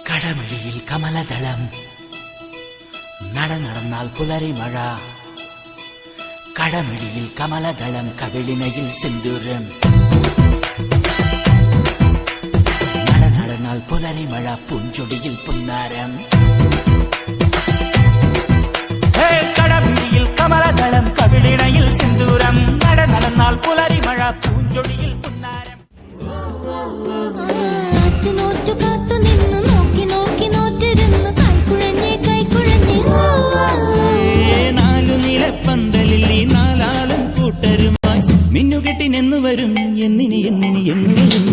கடமிழியில் கமலதளம் நடந்தால் புலரி மழா. கடமிழியில் கமலதளம் கவிழினையில் சிந்துரம். நடனால் புலரி மழா பூஞ்சொடியில் புன்னாரம். கடமிழியில் கமலதளம் கவிழினையில் சிந்துரம். நடனால் புலரி மழா பூஞ்சொடியில் புன்னாரம். മിന്നുകെട്ടിനെന്നു വരും എന്നിനി എന്നിനി എന്നു വരും.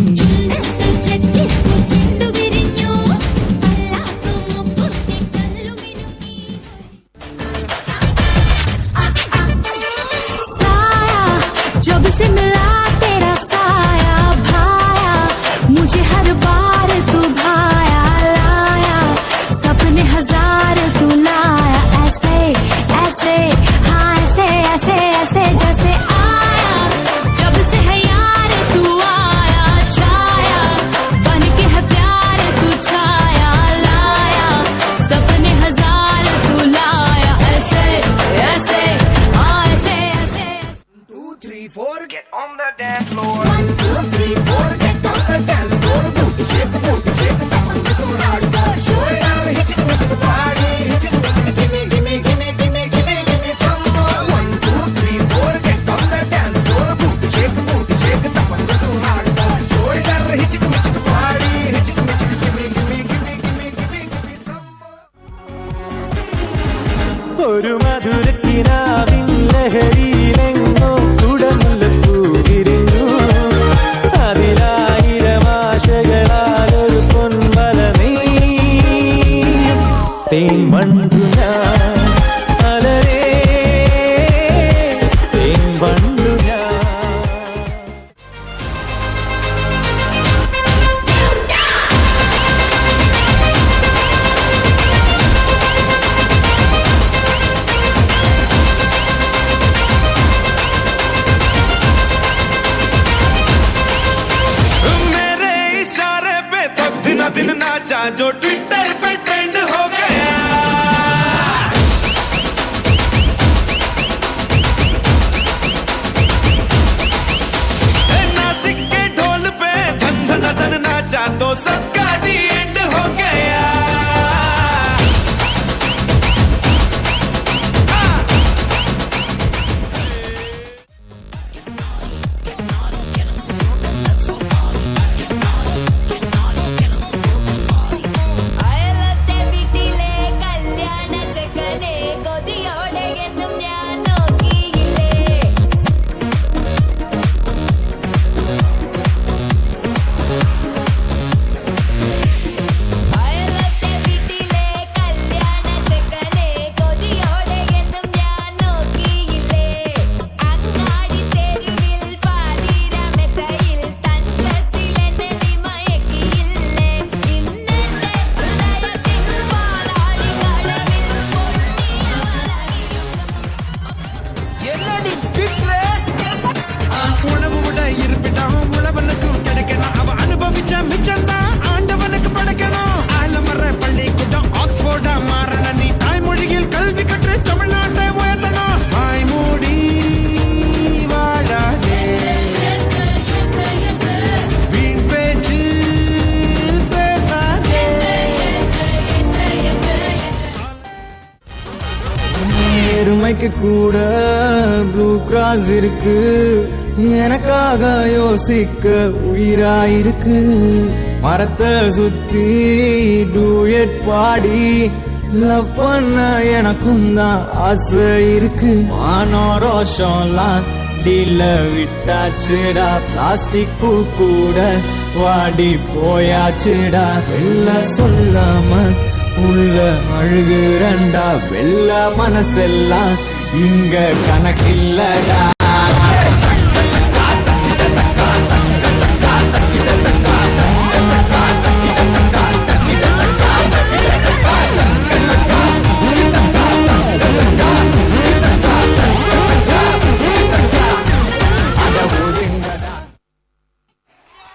जब से मिला तेरा साया भाया, मुझे हर बार तू भाया लाया. सपने हजार तू लाया ऐसे ऐसे, हाँ ऐसे ऐसे ऐसे जैसे आया. जब से है यार तू आया छाया, बन के है प्यार तू छाया लाया. सपने हजार तू लाया ऐसे ऐसे, हाँ ऐसे ऐसे. 2, 3, 4, get on the dance floor. 1, 2, 3, 4, get on the dance floor. Booty shake, come on, get on hardcore. Shoulder, hit it, party, hit it, gimme, gimme, gimme, gimme, gimme, gimme some more. 1, 2, 3, 4, get on the dance floor. Booty shake, come on, get on hardcore. Shoulder, hit it, party, hit it, gimme, gimme, gimme, gimme, gimme, gimme some more. ഒരു മധുരത്തിനാവിൻ ലഹരിയിലെങ്ങോ കുടമുല്ലപ്പൂ വിരിഞ്ഞു. അതിലായിരം ആശകളാലൊരു പൊൻവലമേ തേൻ വണ്ടു ഞാൻ അലരേ തേൻ വണ്ടു ഞാൻ. मेरे इशारे पे तो दिन नाचा जो ट्विटर पे ट्रेंड हो गया. नासिक के ढोल पे धन नाचा तो सबका दी एंड हो गया. അയലത്തെ വീട്ടിലെ കല്യാണ ചെക്കനെ കൊതിയോടെ എന്നും ഞാൻ നോക്കിയില്ലേ. അയലത്തെ വീട്ടിലെ കല്യാണ ചെക്കനെ കൊതിയോടെ എന്നും ഞാൻ നോക്കിയില്ലേ. അങ്ങാടി തെരുവിൽ പാതിരാമെത്തയിൽ തഞ്ചത്തിൽ എന്നെ നീ മയക്കിയില്ലേ. ഇന്നെന്റെ ഹൃദയത്തിൻ പാലാഴി കടവിൽ പൊട്ടിയ உணவு விட இருப்பிட்டான் உழவனுக்கும் கிடைக்கணும். அவ அனுபவிச்ச மிச்சம்தான் ஆண்டவனுக்கு படைக்கணும். ஆலமர பள்ளிக்கூடம் ஆக்ஸ்போர்டா மாறன நீ தாய்மொழியில் கல்வி கற்று தமிழ்நாட்டை உயர்த்தணும். வாய்மூடி வாழாதே, வீண் பேச்சு பேசாதே. எருமைக்கு கூட ப்ளூ கிராஸ் இருக்கு, எனக்காக யோசிக்க உயிராயிருக்கு. மரத்தை சுத்தி டூயட் பாடி லவ் பண்ண எனக்கும் தான் ஆசை இருக்கு. மானோ ரோஷம்லாம் டீல விட்டாச்சுடா, பிளாஸ்டிக் பூ கூட வாடி போயாச்சுடா. வெள்ள சொல்லாம உள்ள அழுகுறண்டா, வெள்ள மனசெல்லாம் இங்க கணக்கில்லடா.